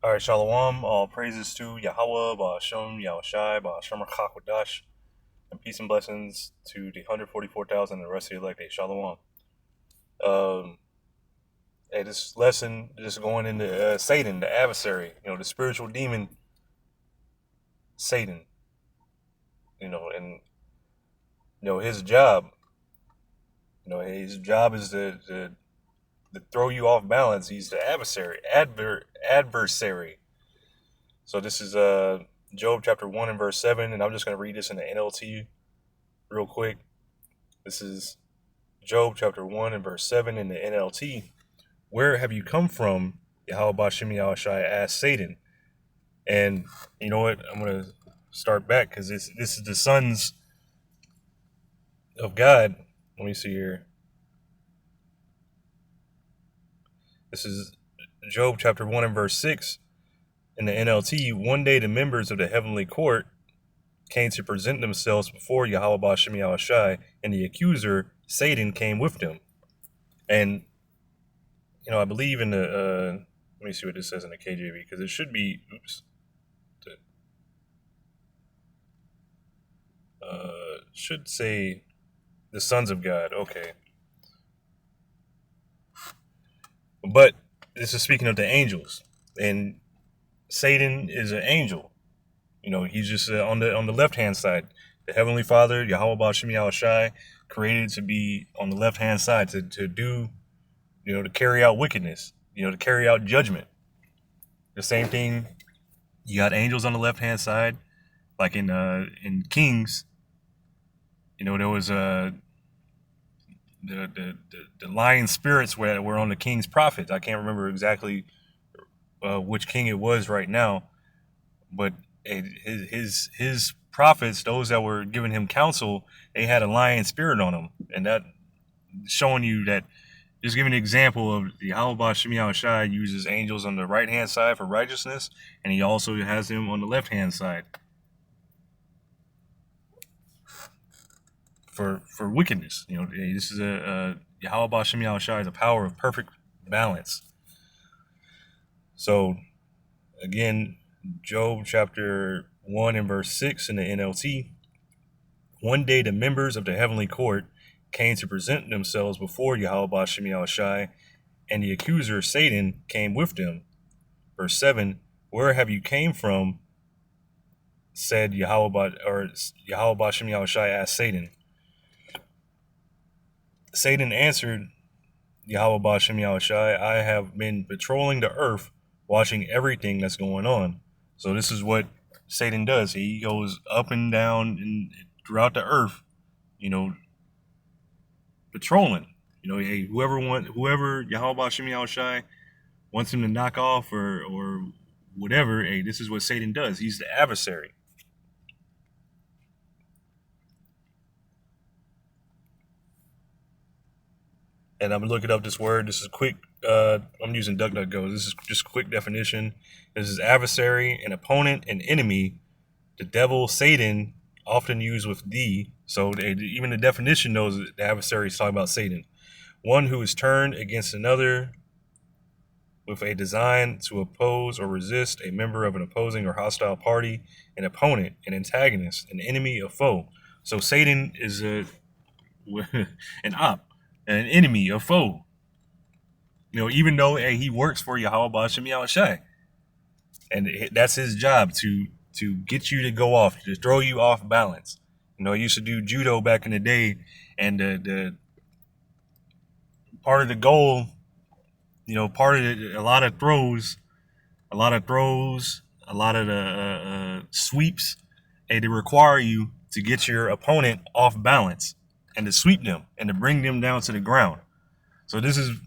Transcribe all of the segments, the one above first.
All right, Shalom. All praises to Yahweh, Ba'ashem, Yahushai, Ba'ashem Rachak and peace and blessings to the 144,000 and the rest of the elect. Hey, Shalom. Um, hey, this lesson just going into Satan, the adversary, the spiritual demon, Satan, and his job, his job is to throw you off balance. He's the adversary. So this is Job chapter 1 and verse 7, and I'm just going to read this in the NLT real quick. This is Job chapter 1 and verse 7 in the NLT. Where have you come from? Yahweh Bashem Yahushai asked Satan. And you know what? I'm going to start back because this is the sons of God. Let me see here. This is Job chapter 1 and verse 6 in the NLT. One day the members of the heavenly court came to present themselves before Yahweh Bashem Yahushai, and the accuser, Satan, came with them. And I believe in the let me see what this says in the KJV, because it should be should say the sons of God. Okay, but this is speaking of the angels, and Satan is an angel. He's just on the left hand side. The Heavenly Father, Yahweh Ba'ashem Yahushai, created to be on the left hand side to do, to carry out wickedness, to carry out judgment. The same thing. You got angels on the left hand side, like in Kings. There was the lying spirits were on the king's prophets. I can't remember exactly which king it was right now, but his prophets, those that were giving him counsel, they had a lying spirit on them, and that showing you that. Just giving an example of the Yahweh Shemi Shai uses angels on the right hand side for righteousness, and he also has them on the left hand side for wickedness. This is a Yahweh Shemi Shai is a power of perfect balance. So again, Job chapter 1 and verse 6 in the NLT. One day the members of the heavenly court came to present themselves before Yahweh Bashem Yahushai, and the accuser Satan came with them. Verse 7, where have you came from? Said Yahweh Bashem Yahushai asked Satan. Satan answered Yahweh Bashem Yahushai, I have been patrolling the earth, watching everything that's going on. So this is what Satan does. He goes up and down and throughout the earth, patrolling. Hey, whoever Yahweh Bashem Yahushai wants him to knock off or whatever, hey, this is what Satan does. He's the adversary. And I'm looking up this word. This is quick. I'm using DuckDuckGo. This is just quick definition. This is adversary, an opponent, an enemy. The devil, Satan, often used with the. So even the definition knows that the adversary is talking about Satan. One who is turned against another with a design to oppose or resist a member of an opposing or hostile party, an opponent, an antagonist, an enemy, a foe. So Satan is an enemy, a foe. Even though he works for Yahweh Bashem Yahushai, and that's his job to get you to go off, to throw you off balance. I used to do judo back in the day, and the part of the goal, part of a lot of throws, a lot of the sweeps, they require you to get your opponent off balance and to sweep them and to bring them down to the ground. So this is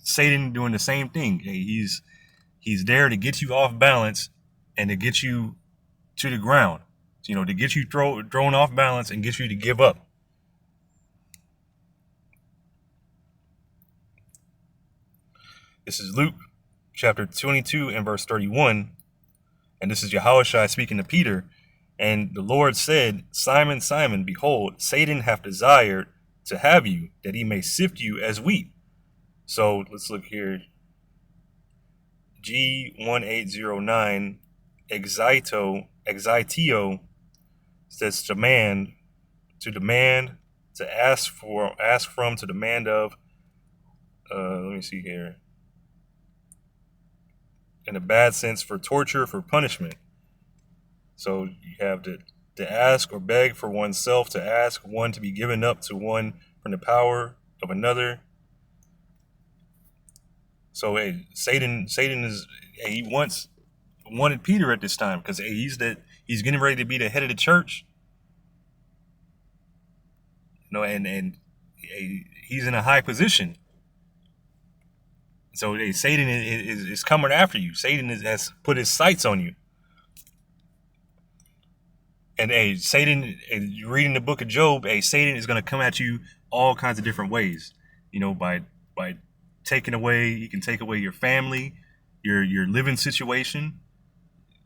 Satan doing the same thing. He's there to get you off balance and to get you to the ground. To get you thrown off balance and get you to give up. This is Luke chapter 22 and verse 31. And this is Yahushua speaking to Peter. And the Lord said, Simon, Simon, behold, Satan hath desired to have you, that he may sift you as wheat. So let's look here. G1809, excitio says demand, to demand, to ask for, ask from, to demand of. Let me see here. In a bad sense, for torture, for punishment. So you have to ask or beg for oneself, to ask one to be given up to one from the power of another. So hey, Satan is, hey, he wanted Peter at this time because hey, he's getting ready to be the head of the church. You know, and he's in a high position. So hey, Satan is coming after you. Satan has put his sights on you. And hey, Satan, you reading the book of Job, hey, Satan is going to come at you all kinds of different ways. You know, by taking away, he can take away your family, your living situation,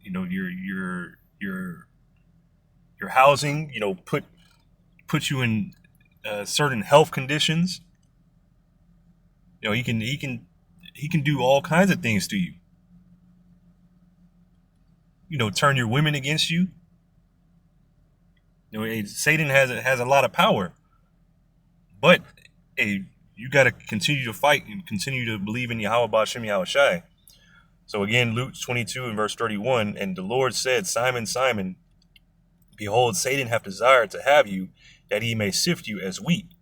you know, your housing, you know, put you in certain health conditions. You know, he can do all kinds of things to you. You know, turn your women against you. You know, Satan has a lot of power, but you got to continue to fight and continue to believe in Yahweh B'Shem Yahweh Shai. So again, Luke 22 and verse 31, and the Lord said, Simon, Simon, behold, Satan hath desired to have you, that he may sift you as wheat.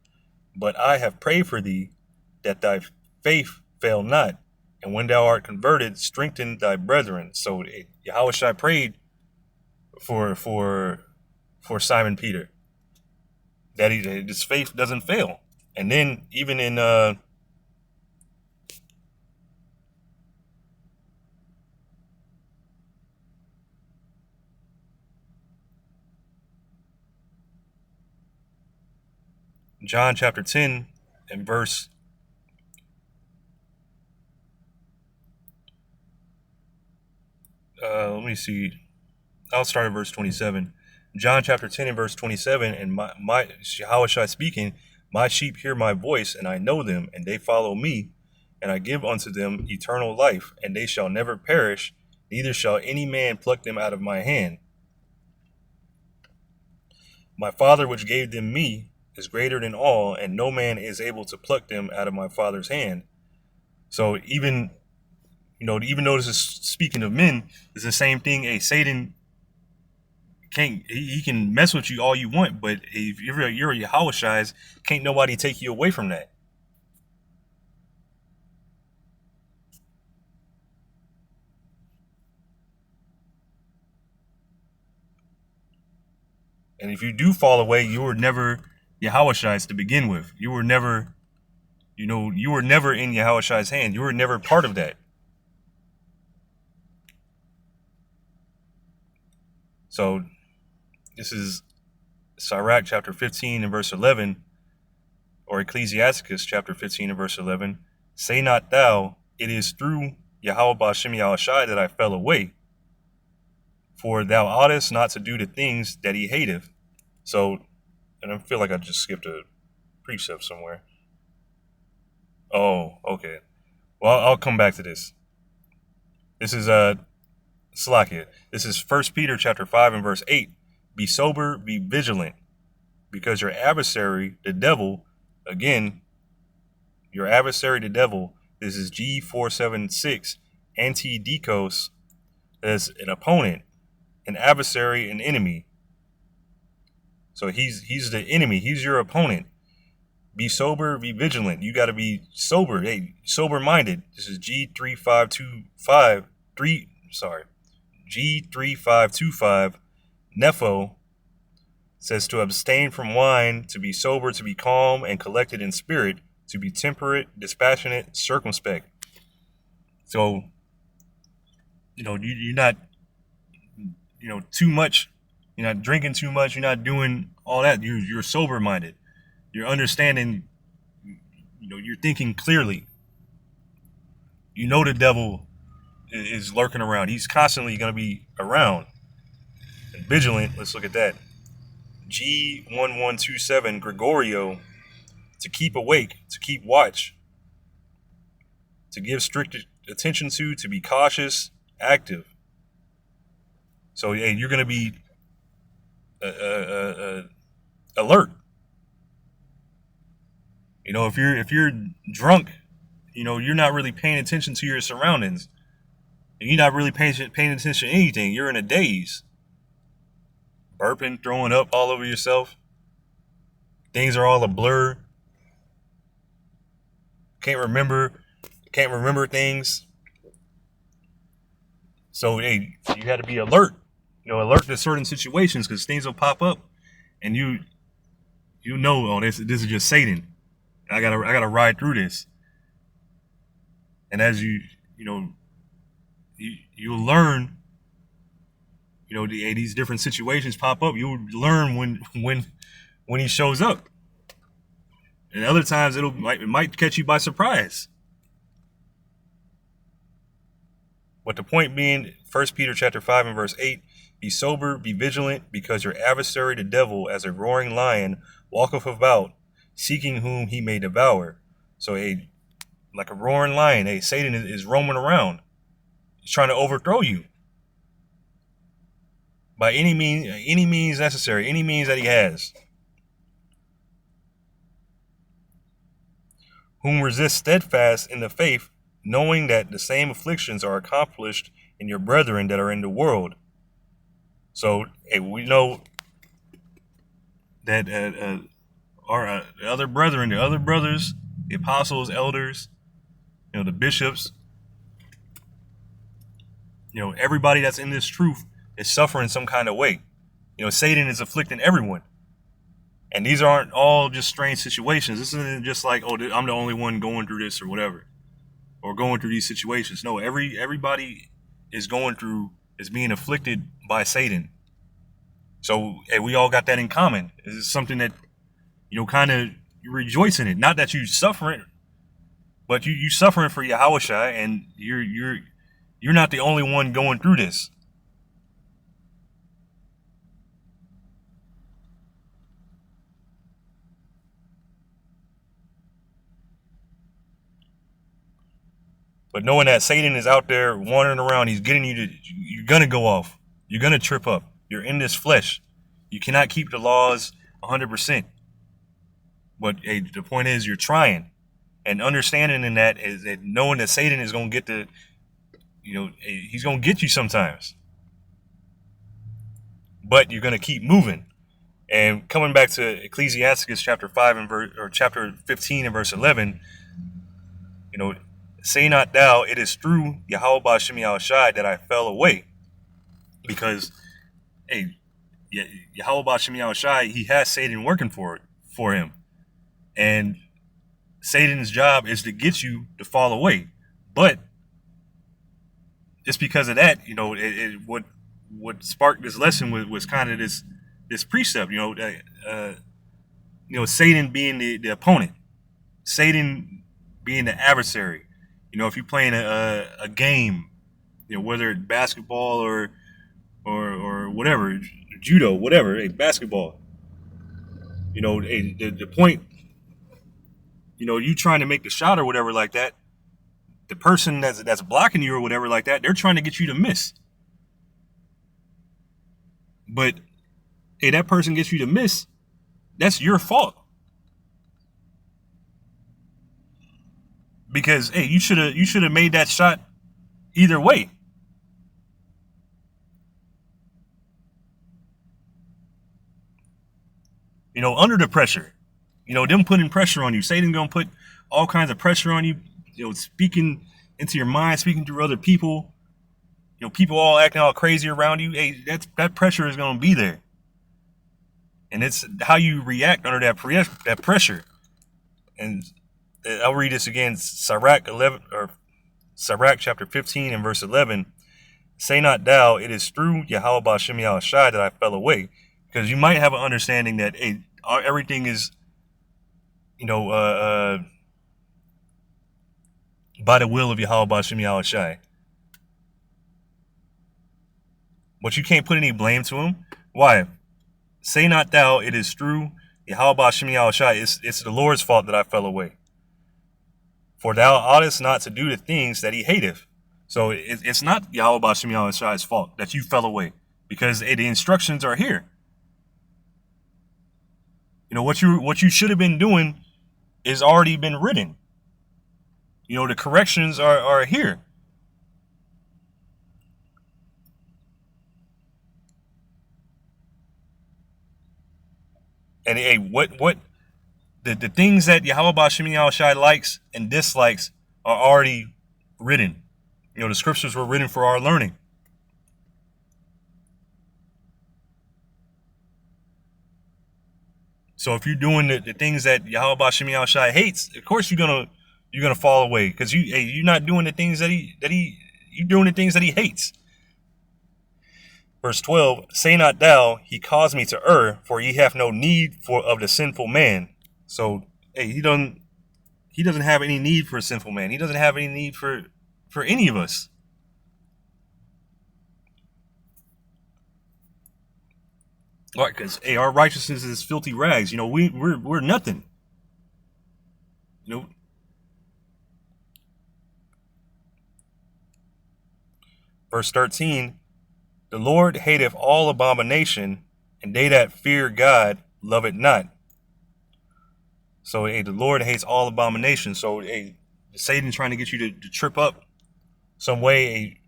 But I have prayed for thee, that thy faith fail not. And when thou art converted, strengthen thy brethren. So Yahweh Shai prayed for Simon Peter, that his faith doesn't fail. And then even in John chapter 10 and verse let me see. I'll start at verse 27. John chapter 10 and verse 27, and my Yahweh Shai speaking, my sheep hear my voice, and I know them, and they follow me, and I give unto them eternal life, and they shall never perish, neither shall any man pluck them out of my hand. My Father which gave them me is greater than all, and no man is able to pluck them out of my Father's hand. So even, you know, even though this is speaking of men, it's the same thing. A Satan he can mess with you all you want, but if you're a Yahweh Shai's, can't nobody take you away from that. And if you do fall away, you were never Yahweh Shai's to begin with. You were never, you know, you were never in Yahweh Shai's hand. You were never part of that. So this is Sirach chapter 15 and verse 11, or Ecclesiasticus chapter 15 and verse 11. Say not thou, it is through Yahweh B'Shem Yahweh Shai that I fell away, for thou oughtest not to do the things that he hateth. So, and I feel like I just skipped a precept somewhere. Oh, okay. Well, I'll come back to this. This is Slakia. This is 1 Peter chapter 5 and verse 8. Be sober, be vigilant, because your adversary, the devil, again, your adversary, the devil, this is G476, antidikos, as an opponent, an adversary, an enemy. So he's the enemy. He's your opponent. Be sober, be vigilant. You got to be sober. Hey, sober-minded. This is G3525, G3525, Nepho, says to abstain from wine, to be sober, to be calm and collected in spirit, to be temperate, dispassionate, circumspect. So, you know, you're not, you know, too much. You're not drinking too much. You're not doing all that. You're sober-minded. You're understanding. You know, you're thinking clearly. You know the devil is lurking around. He's constantly going to be around. And vigilant. Let's look at that. G1127 Gregorio, to keep awake, to keep watch, to give attention to be cautious, active. So hey, you're going to be alert. You know, if you're drunk, you know, you're not really paying attention to your surroundings. You're not really paying attention to anything. You're in a daze. Burping, throwing up all over yourself. Things are all a blur. Can't remember things. So hey, you got to be alert. You know, alert to certain situations because things will pop up, and you know, oh, this is just Satan. I gotta ride through this. And as you know, you'll learn. You know, these different situations pop up. You'll learn when he shows up. And other times it might catch you by surprise. But the point being, 1 Peter chapter 5 and verse 8, be sober, be vigilant, because your adversary the devil, as a roaring lion, walketh about, seeking whom he may devour. So like a roaring lion, Satan is roaming around. He's trying to overthrow you. By any means necessary, any means that he has. Whom resist steadfast in the faith, knowing that the same afflictions are accomplished in your brethren that are in the world. So we know that our the other brethren, the other brothers, the apostles, elders, you know, the bishops, you know, everybody that's in this truth is suffering some kind of way. You know, Satan is afflicting everyone. And these aren't all just strange situations. This isn't just like, oh, I'm the only one going through this or whatever, or going through these situations. No, everybody is being afflicted by Satan. So hey, we all got that in common. It's something that, you know, kind of you rejoice in it. Not that you suffering, but you suffering for Yahushua, and you're not the only one going through this. But knowing that Satan is out there wandering around, he's getting you're going to go off. You're going to trip up. You're in this flesh. You cannot keep the laws 100%. But hey, the point is you're trying. And understanding in that is that knowing that Satan is going to get he's going to get you sometimes. But you're going to keep moving. And coming back to Ecclesiasticus chapter 5 or chapter 15 and verse 11, you know, say not thou, it is through Yahweh Ba'Shem Yahushai that I fell away. Because, hey, Yahweh Ba'Shem Yahushai, he has Satan working for him. And Satan's job is to get you to fall away. But just because of that, you know, what sparked this lesson was kind of this precept, you know, Satan being the opponent, Satan being the adversary. You know, if you're playing a game, you know, whether it's basketball or whatever, judo, whatever, basketball. You know, the point, you know, you trying to make the shot or whatever like that, the person that's blocking you or whatever like that, they're trying to get you to miss. But hey, that person gets you to miss, that's your fault. Because hey, you should have made that shot either way. You know, under the pressure. You know, them putting pressure on you. Satan gonna put all kinds of pressure on you. You know, speaking into your mind, speaking through other people. You know, people all acting all crazy around you. Hey, that pressure is gonna be there. And it's how you react under that pressure. And I'll read this again. Sirach chapter 15 and verse 11. Say not thou, it is through Yahweh Ba'Shem Yahushai that I fell away. Because you might have an understanding that hey, everything is, you know, by the will of Yahweh Ba'Shem Yahushai. But you can't put any blame to him. Why? Say not thou, it is through Yahweh Ba'Shem Yahushai. It's the Lord's fault that I fell away. For thou oughtest not to do the things that he hateth. So it's not Yahweh Bashim Yahushai's fault that you fell away, because the instructions are here. You know what you should have been doing is already been written. You know, the corrections are here. And hey, what the things that Yahweh Bashim Yahushai likes and dislikes are already written. You know, the scriptures were written for our learning. So if you're doing the things that Yahweh Bashim Yahushai hates, of course you're gonna fall away, because you're not doing the things you're doing the things that he hates. Verse 12, say not thou, he caused me to err, for ye have no need of the sinful man. So, hey, he doesn't have any need for a sinful man. He doesn't have any need for any of us. Right, because hey, our righteousness is filthy rags. You know, we're nothing. You know. Verse 13, the Lord hateth all abomination, and they that fear God love it not. So hey, the Lord hates all abomination. So hey, Satan trying to get you to trip up some way, hey,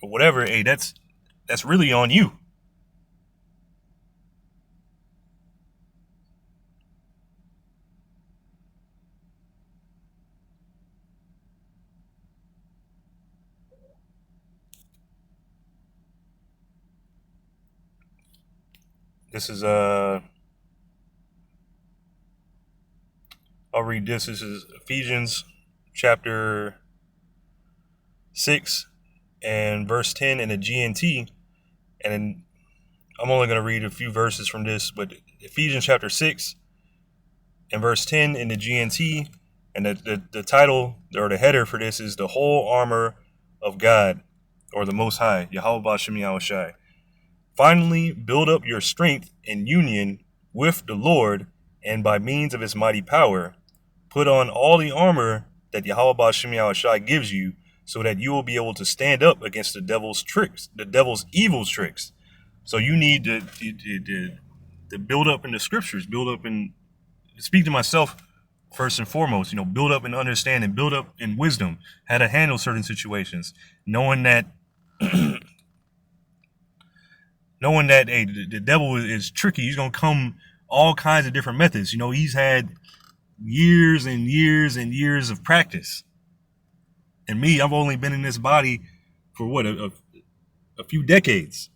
or whatever, hey, that's really on you. This is I'll read this. This is Ephesians chapter 6 and verse 10 in the GNT. And I'm only going to read a few verses from this, but Ephesians chapter 6 and verse 10 in the GNT. And the title or the header for this is the whole armor of God, or the Most High, Yahweh Bashim Yahushai. Finally, build up your strength in union with the Lord, and by means of his mighty power, put on all the armor that Yahweh Bashim Yahushai gives you, so that you will be able to stand up against the devil's tricks, the devil's evil tricks. So you need to build up in the scriptures, build up in, speak to myself first and foremost, you know, build up in understanding, build up in wisdom, how to handle certain situations, knowing that hey, the devil is tricky. He's going to come all kinds of different methods. You know, he's had years and years and years of practice. And me, I've only been in this body for what, a few decades.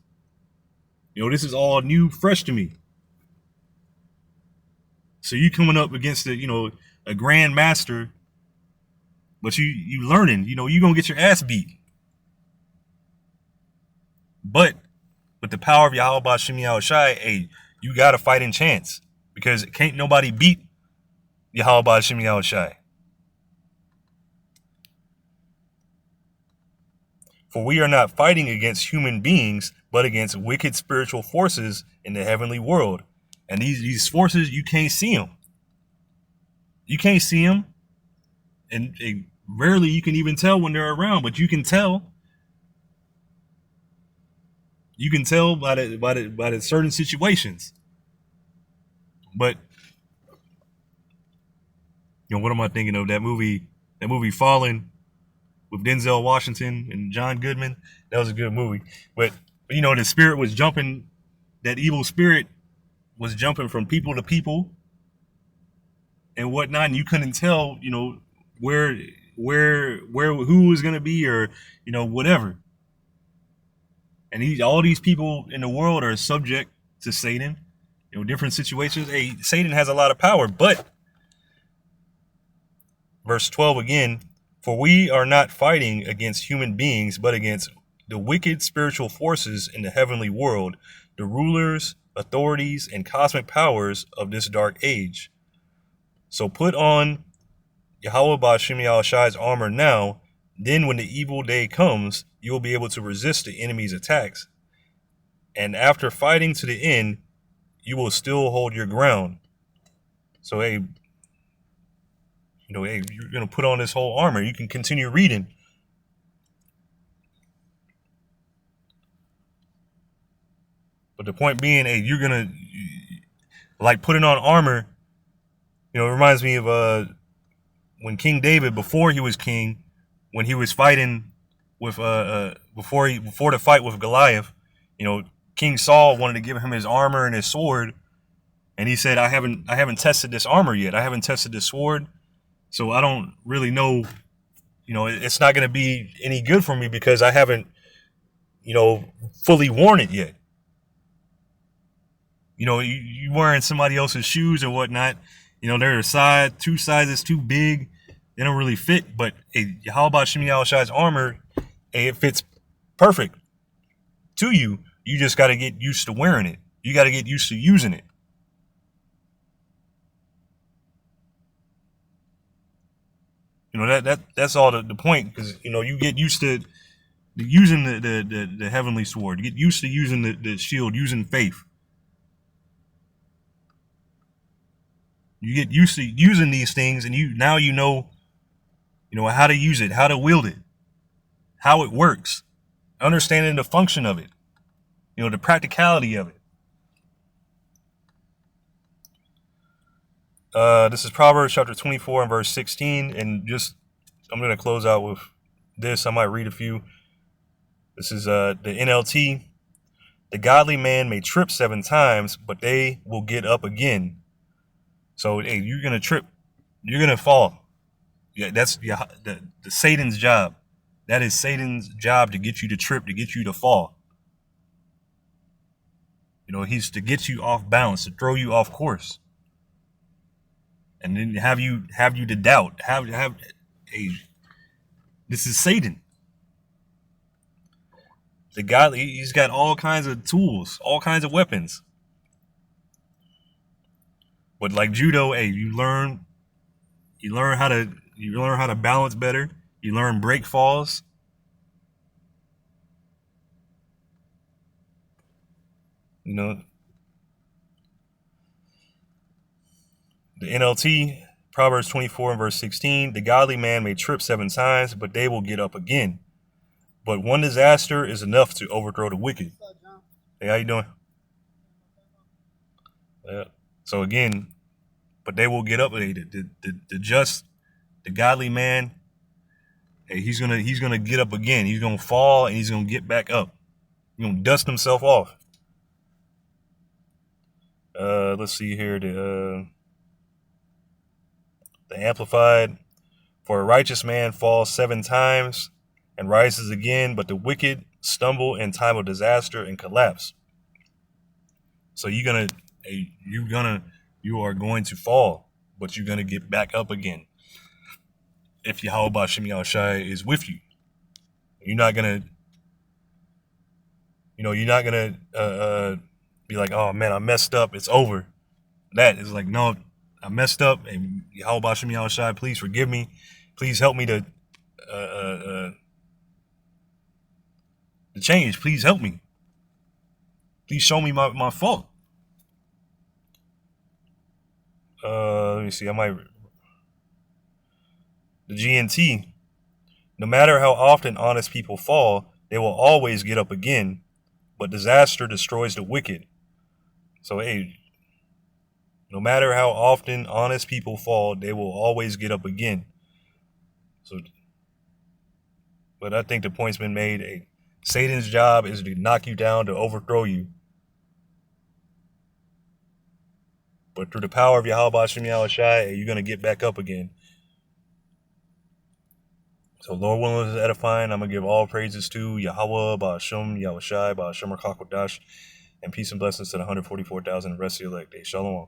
You know, this is all new, fresh to me. So you coming up against a grand master, but you learning, you know, you're going to get your ass beat. But with the power of Yahweh Bashim Yahushai, hey, you got a fighting chance, because can't nobody beat Yahweh Bashim Yahushai. For we are not fighting against human beings, but against wicked spiritual forces in the heavenly world. And these forces, you can't see them. You can't see them. And rarely you can even tell when they're around, but you can tell. You can tell by the certain situations. But you know, what am I thinking of? That movie Fallen with Denzel Washington and John Goodman. That was a good movie. But you know, the spirit was jumping. That evil spirit was jumping from people to people and whatnot, and you couldn't tell, you know, where who was gonna be, or you know, whatever. And all these people in the world are subject to Satan. You know, different situations. Hey, Satan has a lot of power, but verse 12 again, for we are not fighting against human beings, but against the wicked spiritual forces in the heavenly world, the rulers, authorities, and cosmic powers of this dark age. So put on Yahweh Bashim Yahushai's armor now, then when the evil day comes, you will be able to resist the enemy's attacks. And after fighting to the end, you will still hold your ground. So hey, Hey, you're gonna put on this whole armor. You can continue reading. But the point being, hey, you're gonna like putting on armor. It reminds me of when King David, before he was king, when he was fighting with before the fight with Goliath, King Saul wanted to give him his armor and his sword, and he said, I haven't tested this armor yet. I haven't tested this sword, so I don't really know. It's not going to be any good for me because I haven't, fully worn it yet. You wearing somebody else's shoes or whatnot. They're two sizes too big. They don't really fit. But hey, how about Shimei Shai's armor? Hey, it fits perfect to you. You just got to get used to wearing it. You got to get used to using it. That's all the point, because you get used to using the heavenly sword. You get used to using the shield, using faith. You get used to using these things, and now you know how to use it, how to wield it, how it works, understanding the function of it, the practicality of it. This is Proverbs chapter 24 and verse 16, and I'm going to close out with this. I might read a few. This is the NLT. The godly man may trip 7 times, but they will get up again. So, hey, you're going to trip. You're going to fall. Yeah, that's the Satan's job. That is Satan's job, to get you to trip, to get you to fall. He's to get you off balance, to throw you off course, and then have you to doubt. Hey, this is Satan. The God, he's got all kinds of tools, all kinds of weapons. But like judo, hey, you learn how to balance better. You learn break falls. The NLT, Proverbs 24 and verse 16. The godly man may trip 7 times, but they will get up again. But one disaster is enough to overthrow the wicked. Hey, how you doing? Yeah. So again, but they will get up. The just, the godly man, hey, he's gonna get up again. He's gonna fall and he's gonna get back up. He's gonna dust himself off. Let's see here. The Amplified. For a righteous man falls 7 times and rises again, but the wicked stumble in time of disaster and collapse. So you are going to fall, but you're gonna get back up again. If Yahweh Shimei Shai is with you, you're not gonna be like, oh man, I messed up, it's over. That is like, no, I messed up, and Yahweh Shimei Shai, please forgive me. Please help me to change. Please help me. Please show me my fault. Let me see. The GNT. No matter how often honest people fall, they will always get up again, but disaster destroys the wicked. So, hey, no matter how often honest people fall, they will always get up again. So, but I think the point's been made. Hey, Satan's job is to knock you down, to overthrow you. But through the power of Yahweh Shimei Shai, you're going to get back up again. So Lord willing is edifying. I'm going to give all praises to Yahweh, Ba'ashum, Yahweh Shai, Ba'ashum Rakakodash, and peace and blessings to the 144,000 rest of your elect. Shalom.